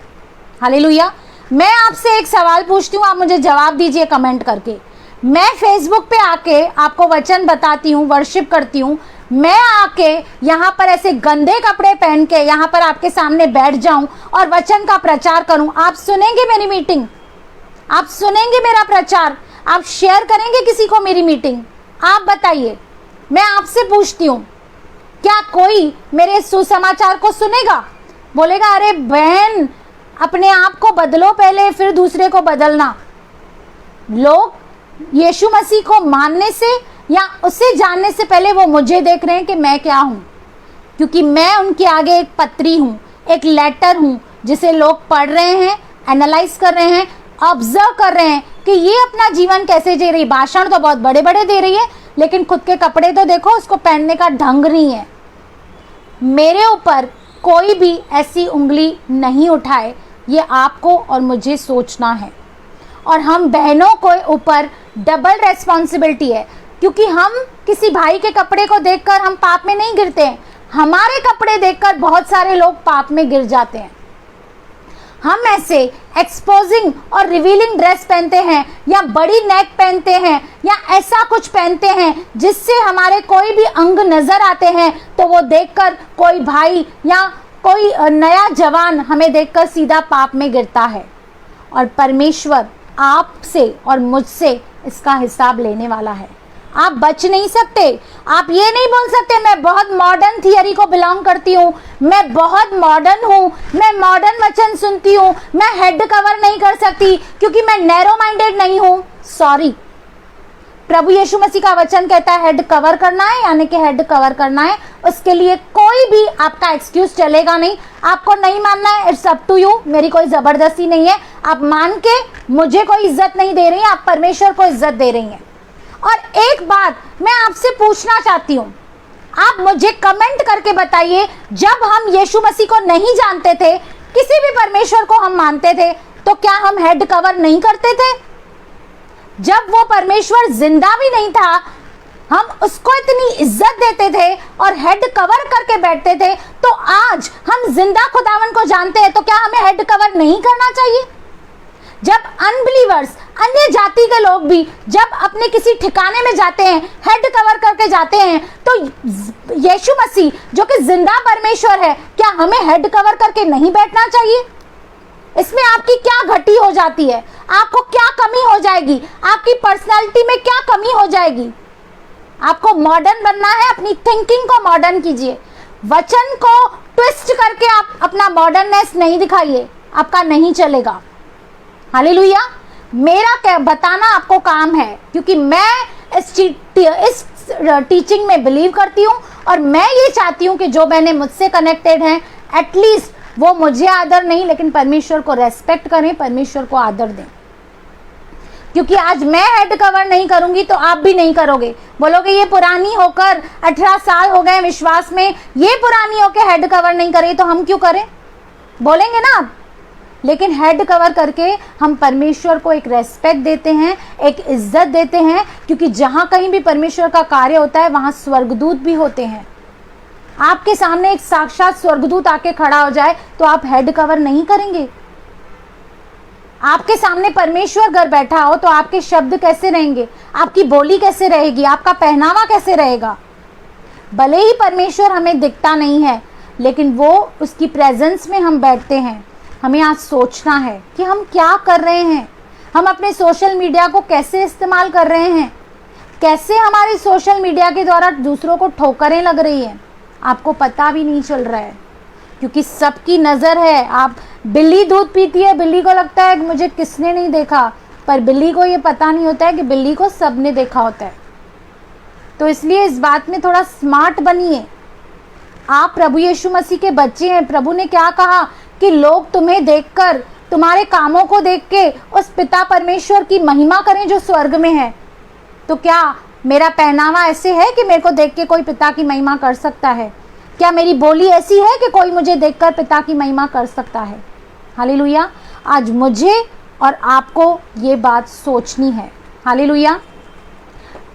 हालेलुया। मैं आपसे एक सवाल पूछती हूँ, आप मुझे जवाब दीजिए कमेंट करके। मैं फेसबुक पे आके आपको वचन बताती हूँ, वर्शिप करती हूँ, मैं आके यहाँ पर ऐसे गंदे कपड़े पहन के यहाँ पर आपके सामने बैठ जाऊं और वचन का प्रचार करूं, आप सुनेंगे मेरी मीटिंग? आप सुनेंगे मेरा प्रचार? आप शेयर करेंगे किसी को मेरी मीटिंग? आप बताइए। मैं आपसे पूछती हूँ, क्या कोई मेरे सुसमाचार को सुनेगा? बोलेगा अरे बहन, अपने आप को बदलो पहले, फिर दूसरे को बदलना। लोग यीशु मसीह को मानने से या उसे जानने से पहले वो मुझे देख रहे हैं कि मैं क्या हूँ, क्योंकि मैं उनके आगे एक पत्री हूँ, एक लेटर हूँ, जिसे लोग पढ़ रहे हैं, एनालाइज कर रहे हैं, ऑब्जर्व कर रहे हैं कि ये अपना जीवन कैसे जी रही। भाषण तो बहुत बड़े बड़े दे रही है, लेकिन खुद के कपड़े तो देखो, उसको पहनने का ढंग नहीं है। मेरे ऊपर कोई भी ऐसी उंगली नहीं उठाए, ये आपको और मुझे सोचना है। और हम बहनों को ऊपर डबल रेस्पॉन्सिबिलिटी है, क्योंकि हम किसी भाई के कपड़े को देखकर हम पाप में नहीं गिरते हैं, हमारे कपड़े देखकर बहुत सारे लोग पाप में गिर जाते हैं। हम ऐसे एक्सपोजिंग और रिवीलिंग ड्रेस पहनते हैं या बड़ी नेक पहनते हैं या ऐसा कुछ पहनते हैं जिससे हमारे कोई भी अंग नजर आते हैं, तो वो देखकर कोई भाई या कोई नया जवान हमें देखकर सीधा पाप में गिरता है। और परमेश्वर आपसे और मुझसे इसका हिसाब लेने वाला है। आप बच नहीं सकते। आप ये नहीं बोल सकते मैं बहुत मॉडर्न थियरी को बिलोंग करती हूँ, मैं बहुत मॉडर्न हूँ, मैं मॉडर्न वचन सुनती हूँ, मैं हेड कवर नहीं कर सकती क्योंकि मैं नैरो माइंडेड नहीं हूँ। सॉरी, प्रभु यीशु मसीह का वचन कहता है हेड कवर करना है, यानी कि हेड कवर करना है। उसके लिए कोई भी आपका एक्सक्यूज चलेगा नहीं। आपको नहीं मानना है, इट्स अप टू यू, मेरी कोई जबरदस्ती नहीं है। आप मान के मुझे कोई इज्जत नहीं दे रही हैं, आप परमेश्वर को इज्जत दे रही हैं। और एक बात मैं आपसे पूछना चाहती हूँ, आप मुझे कमेंट करके बताइए, जब हम यीशु मसीह को नहीं जानते थे, किसी भी परमेश्वर को हम मानते थे, तो क्या हम हेड कवर नहीं करते थे? जब वो परमेश्वर जिंदा भी नहीं था, हम उसको इतनी इज्जत देते थे और हेड कवर करके बैठते थे, तो आज हम जिंदा खुदावन को जानते हैं, तो क्या हमें हेड कवर नहीं करना चाहिए? जब अनबिलीवर्स, अन्य जाति के लोग भी जब अपने किसी ठिकाने में जाते हैं, हेड कवर करके जाते हैं, तो यीशु मसीह जो कि जिंदा परमेश्वर है, क्या हमें हेड कवर करके नहीं बैठना चाहिए? इसमें आपकी क्या घटी हो जाती है? आपको क्या कमी हो जाएगी? आपकी पर्सनालिटी में क्या कमी हो जाएगी? आपको मॉडर्न बनना है, अपनी थिंकिंग को मॉडर्न कीजिए। वचन को ट्विस्ट करके आप अपना मॉडर्ननेस नहीं दिखाइए, आपका नहीं चलेगा। हालेलुया। मेरा क्या बताना आपको काम है, क्योंकि मैं इस टीचिंग में बिलीव करती हूँ और मैं ये चाहती हूँ कि जो बहनें मुझसे कनेक्टेड हैं, एटलीस्ट वो मुझे आदर नहीं लेकिन परमेश्वर को रेस्पेक्ट करें, परमेश्वर को आदर दें। क्योंकि आज मैं हेड कवर नहीं करूंगी तो आप भी नहीं करोगे। बोलोगे ये पुरानी होकर 18 साल हो गए विश्वास में, ये पुरानी होकर हेड कवर नहीं करे, तो हम क्यों करें? बोलेंगे ना आप। लेकिन हेड कवर करके हम परमेश्वर को एक रेस्पेक्ट देते हैं, एक इज्जत देते हैं, क्योंकि जहां कहीं भी परमेश्वर का कार्य होता है वहां स्वर्गदूत भी होते हैं। आपके सामने एक साक्षात स्वर्गदूत आके खड़ा हो जाए तो आप हेड कवर नहीं करेंगे? आपके सामने परमेश्वर घर बैठा हो तो आपके शब्द कैसे रहेंगे? आपकी बोली कैसे रहेगी? आपका पहनावा कैसे रहेगा? भले ही परमेश्वर हमें दिखता नहीं है, लेकिन वो उसकी प्रेजेंस में हम बैठते हैं। हमें आज सोचना है कि हम क्या कर रहे हैं, हम अपने सोशल मीडिया को कैसे इस्तेमाल कर रहे हैं, कैसे हमारे सोशल मीडिया के द्वारा दूसरों को ठोकरें लग रही हैं, आपको पता भी नहीं चल रहा है, क्योंकि सबकी नज़र है। आप बिल्ली दूध पीती है, बिल्ली को लगता है कि मुझे किसने नहीं देखा, पर बिल्ली को ये पता नहीं होता है कि बिल्ली को सबने देखा होता है। तो इसलिए इस बात में थोड़ा स्मार्ट बनिए। आप प्रभु यीशु मसीह के बच्चे हैं। प्रभु ने क्या कहा कि लोग तुम्हें देखकर, तुम्हारे कामों को देख के उस पिता परमेश्वर की महिमा करें जो स्वर्ग में है। तो क्या मेरा पहनावा ऐसे है कि मेरे को देख के कोई पिता की महिमा कर सकता है? क्या मेरी बोली ऐसी है कि कोई मुझे देखकर पिता की महिमा कर सकता है? हालेलुया। आज मुझे और आपको ये बात सोचनी है। हालेलुया।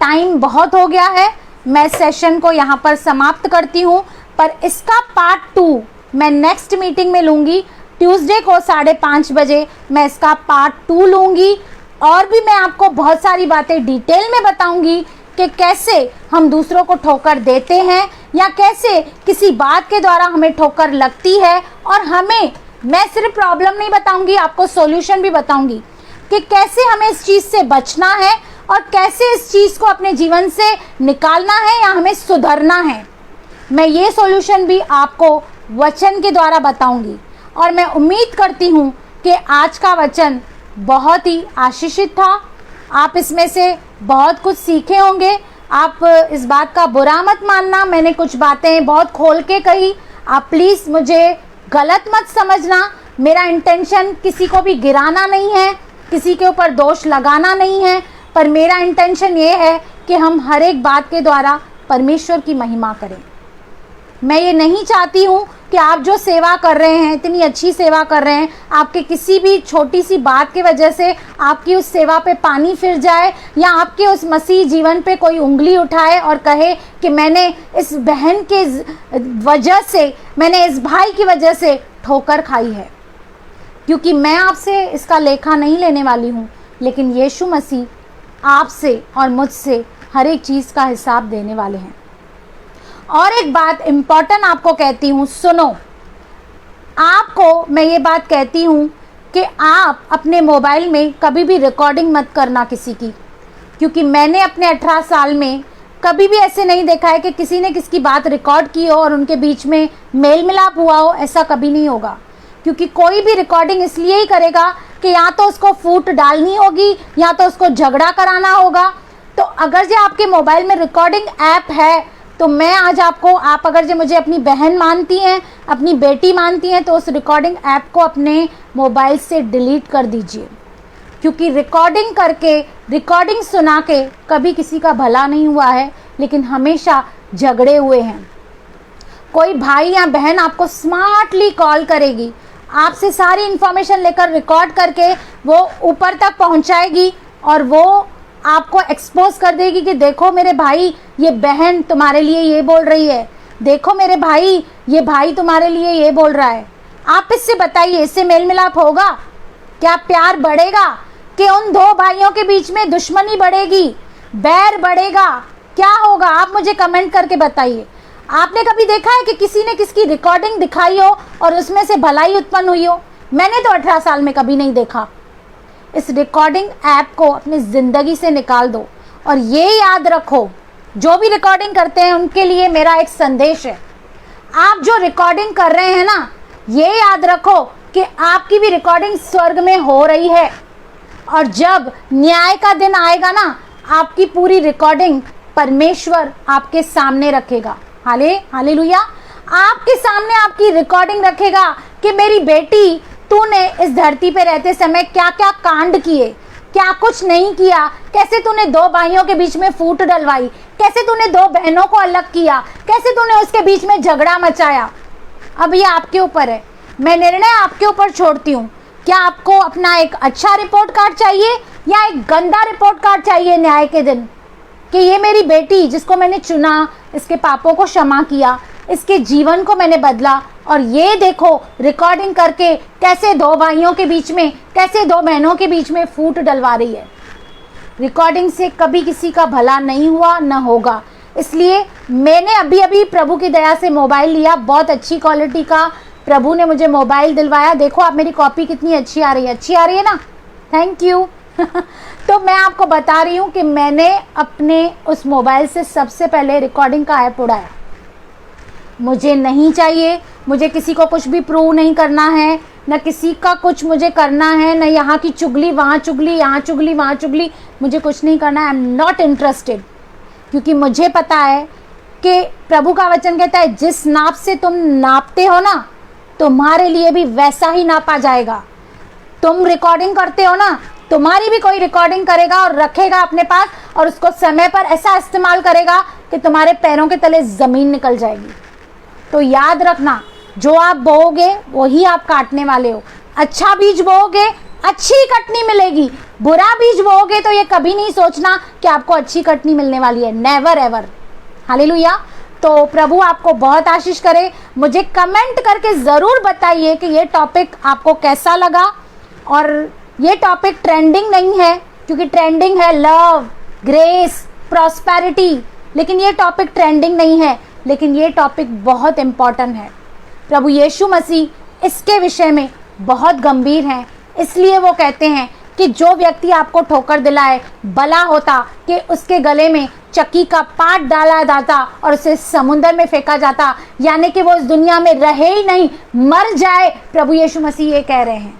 टाइम बहुत हो गया है, मैं सेशन को यहाँ पर समाप्त करती हूँ, पर इसका पार्ट 2 मैं नेक्स्ट मीटिंग में लूँगी। ट्यूसडे को 5:30 बजे मैं इसका पार्ट 2 लूँगी, और भी मैं आपको बहुत सारी बातें डिटेल में बताऊँगी कि कैसे हम दूसरों को ठोकर देते हैं या कैसे किसी बात के द्वारा हमें ठोकर लगती है। और मैं सिर्फ प्रॉब्लम नहीं बताऊँगी, आपको सॉल्यूशन भी बताऊँगी कि कैसे हमें इस चीज़ से बचना है और कैसे इस चीज़ को अपने जीवन से निकालना है या हमें सुधरना है। मैं ये सॉल्यूशन भी आपको वचन के द्वारा बताऊंगी, और मैं उम्मीद करती हूँ कि आज का वचन बहुत ही आशीषित था। आप इसमें से बहुत कुछ सीखे होंगे। आप इस बात का बुरा मत मानना, मैंने कुछ बातें बहुत खोल के कही, आप प्लीज़ मुझे गलत मत समझना। मेरा इंटेंशन किसी को भी गिराना नहीं है, किसी के ऊपर दोष लगाना नहीं है, पर मेरा इंटेंशन ये है कि हम हर एक बात के द्वारा परमेश्वर की महिमा करें। मैं ये नहीं चाहती हूँ कि आप जो सेवा कर रहे हैं, इतनी अच्छी सेवा कर रहे हैं, आपके किसी भी छोटी सी बात की वजह से आपकी उस सेवा पे पानी फिर जाए, या आपके उस मसीह जीवन पे कोई उंगली उठाए और कहे कि मैंने इस बहन के वजह से, मैंने इस भाई की वजह से ठोकर खाई है। क्योंकि मैं आपसे इसका लेखा नहीं लेने वाली हूँ, लेकिन यीशु मसीह आपसे और मुझसे हर एक चीज़ का हिसाब देने वाले हैं। और एक बात इम्पॉर्टेंट आपको कहती हूँ, सुनो। आपको मैं ये बात कहती हूँ कि आप अपने मोबाइल में कभी भी रिकॉर्डिंग मत करना किसी की, क्योंकि मैंने अपने 18 साल में कभी भी ऐसे नहीं देखा है कि किसी ने किसकी बात रिकॉर्ड की हो और उनके बीच में मेल मिलाप हुआ हो। ऐसा कभी नहीं होगा, क्योंकि कोई भी रिकॉर्डिंग इसलिए ही करेगा कि या तो उसको फूट डालनी होगी या तो उसको झगड़ा कराना होगा। तो अगर जो आपके मोबाइल में रिकॉर्डिंग ऐप है, तो मैं आज आपको, आप अगर जो मुझे अपनी बहन मानती हैं, अपनी बेटी मानती हैं, तो उस रिकॉर्डिंग ऐप को अपने मोबाइल से डिलीट कर दीजिए, क्योंकि रिकॉर्डिंग करके, रिकॉर्डिंग सुना के कभी किसी का भला नहीं हुआ है, लेकिन हमेशा झगड़े हुए हैं। कोई भाई या बहन आपको स्मार्टली कॉल करेगी, आपसे सारी इन्फॉर्मेशन लेकर रिकॉर्ड करके वो ऊपर तक पहुंचाएगी और वो आपको एक्सपोज कर देगी कि देखो मेरे भाई, ये बहन तुम्हारे लिए ये बोल रही है, देखो मेरे भाई, ये भाई तुम्हारे लिए ये बोल रहा है। आप इससे बताइए, इससे मेल मिलाप होगा क्या? प्यार बढ़ेगा कि उन दो भाइयों के बीच में दुश्मनी बढ़ेगी, बैर बढ़ेगा? क्या होगा? आप मुझे कमेंट करके बताइए। आपने कभी देखा है कि किसी ने किसकी रिकॉर्डिंग दिखाई हो और उसमें से भलाई उत्पन्न हुई हो? मैंने तो 18 साल में कभी नहीं देखा। इस रिकॉर्डिंग ऐप को अपनी ज़िंदगी से निकाल दो। और ये याद रखो, जो भी रिकॉर्डिंग करते हैं उनके लिए मेरा एक संदेश है। आप जो रिकॉर्डिंग कर रहे हैं ना, ये याद रखो कि आपकी भी रिकॉर्डिंग स्वर्ग में हो रही है, और जब न्याय का दिन आएगा ना, आपकी पूरी रिकॉर्डिंग परमेश्वर आपके सामने रखेगा। हालेलुया। आपके सामने आपकी रिकॉर्डिंग रखेगा कि मेरी बेटी, तूने इस धरती पे रहते समय क्या क्या कांड किए, क्या कुछ नहीं किया, कैसे तूने दो भाइयों के बीच में फूट डलवाई, कैसे तूने दो बहनों को अलग किया, कैसे तूने उसके बीच में झगड़ा मचाया। अब ये आपके ऊपर है, मैं निर्णय आपके ऊपर छोड़ती हूँ। क्या आपको अपना एक अच्छा रिपोर्ट कार्ड चाहिए या एक गंदा रिपोर्ट कार्ड चाहिए न्याय के दिन, कि ये मेरी बेटी जिसको मैंने चुना, इसके पापों को क्षमा किया, इसके जीवन को मैंने बदला, और ये देखो रिकॉर्डिंग करके कैसे दो भाइयों के बीच में, कैसे दो बहनों के बीच में फूट डलवा रही है। रिकॉर्डिंग से कभी किसी का भला नहीं हुआ, न होगा। इसलिए मैंने अभी अभी प्रभु की दया से मोबाइल लिया, बहुत अच्छी क्वालिटी का प्रभु ने मुझे मोबाइल दिलवाया। देखो आप, मेरी कॉपी कितनी अच्छी आ रही है, अच्छी आ रही है ना? Thank you. तो मैं आपको बता रही हूँ कि मैंने अपने उस मोबाइल से सबसे पहले रिकॉर्डिंग का ऐप उड़ाया। मुझे नहीं चाहिए, मुझे किसी को कुछ भी प्रूव नहीं करना है, न किसी का कुछ मुझे करना है, न यहाँ की चुगली वहाँ चुगली, यहाँ चुगली वहाँ चुगली, मुझे कुछ नहीं करना है। आई एम नॉट इंटरेस्टेड, क्योंकि मुझे पता है कि प्रभु का वचन कहता है, जिस नाप से तुम नापते हो ना, तुम्हारे लिए भी वैसा ही नापा जाएगा। तुम रिकॉर्डिंग करते हो ना, तुम्हारी भी कोई रिकॉर्डिंग करेगा और रखेगा अपने पास, और उसको समय पर ऐसा इस्तेमाल करेगा कि तुम्हारे पैरों के तले ज़मीन निकल जाएगी। तो याद रखना, जो आप बोओगे वही आप काटने वाले हो। अच्छा बीज बोओगे, अच्छी कटनी मिलेगी। बुरा बीज बोओगे तो ये कभी नहीं सोचना कि आपको अच्छी कटनी मिलने वाली है, नेवर एवर। हालेलुया। तो प्रभु आपको बहुत आशीष करे। मुझे कमेंट करके ज़रूर बताइए कि ये टॉपिक आपको कैसा लगा। और ये टॉपिक ट्रेंडिंग नहीं है, क्योंकि ट्रेंडिंग है लव, ग्रेस, प्रॉस्पेरिटी, लेकिन ये टॉपिक ट्रेंडिंग नहीं है, लेकिन ये टॉपिक बहुत इम्पॉर्टेंट है। प्रभु यीशु मसीह इसके विषय में बहुत गंभीर हैं, इसलिए वो कहते हैं कि जो व्यक्ति आपको ठोकर दिलाए, भला होता कि उसके गले में चक्की का पाट डाला जाता और उसे समुद्र में फेंका जाता, यानी कि वो इस दुनिया में रहे ही नहीं, मर जाए। प्रभु यीशु मसीह ये कह रहे हैं,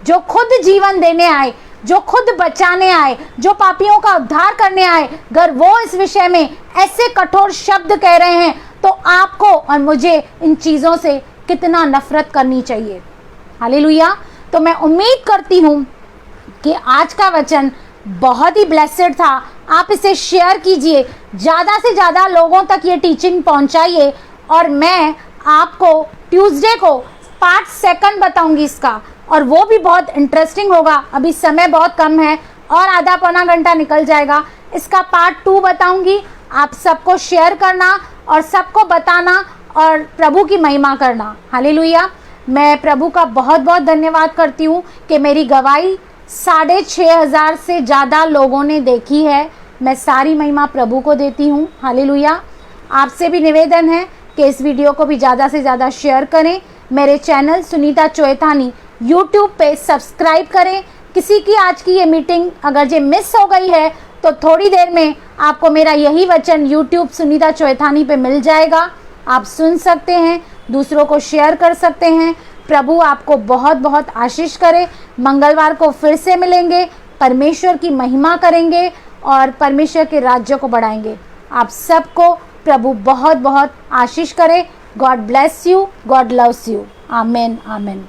जो खुद जीवन देने आए, जो खुद बचाने आए, जो पापियों का उद्धार करने आए, अगर वो इस विषय में ऐसे कठोर शब्द कह रहे हैं, तो आपको और मुझे इन चीज़ों से कितना नफरत करनी चाहिए। हालेलुया। तो मैं उम्मीद करती हूँ कि आज का वचन बहुत ही ब्लेसेड था। आप इसे शेयर कीजिए, ज़्यादा से ज़्यादा लोगों तक ये टीचिंग पहुँचाइए, और मैं आपको ट्यूसडे को पार्ट 2 बताऊँगी इसका, और वो भी बहुत इंटरेस्टिंग होगा। अभी समय बहुत कम है और आधा पौना घंटा निकल जाएगा। इसका पार्ट 2 बताऊंगी। आप सबको शेयर करना और सबको बताना और प्रभु की महिमा करना। हालेलुया। मैं प्रभु का बहुत बहुत धन्यवाद करती हूँ कि मेरी गवाही 6,500 से ज़्यादा लोगों ने देखी है। मैं सारी महिमा प्रभु को देती हूँ। हालेलुया। आपसे भी निवेदन है कि इस वीडियो को भी ज़्यादा से ज़्यादा शेयर करें। मेरे चैनल सुनीता चोएथानी यूट्यूब पे सब्सक्राइब करें। किसी की आज की ये मीटिंग अगर जे मिस हो गई है तो थोड़ी देर में आपको मेरा यही वचन यूट्यूब सुनीता चोएथानी पे मिल जाएगा। आप सुन सकते हैं, दूसरों को शेयर कर सकते हैं। प्रभु आपको बहुत बहुत आशीष करे। मंगलवार को फिर से मिलेंगे, परमेश्वर की महिमा करेंगे और परमेश्वर के राज्य को बढ़ाएंगे। आप सबको प्रभु बहुत बहुत आशीष करे। God bless you, God loves you. Amen, amen.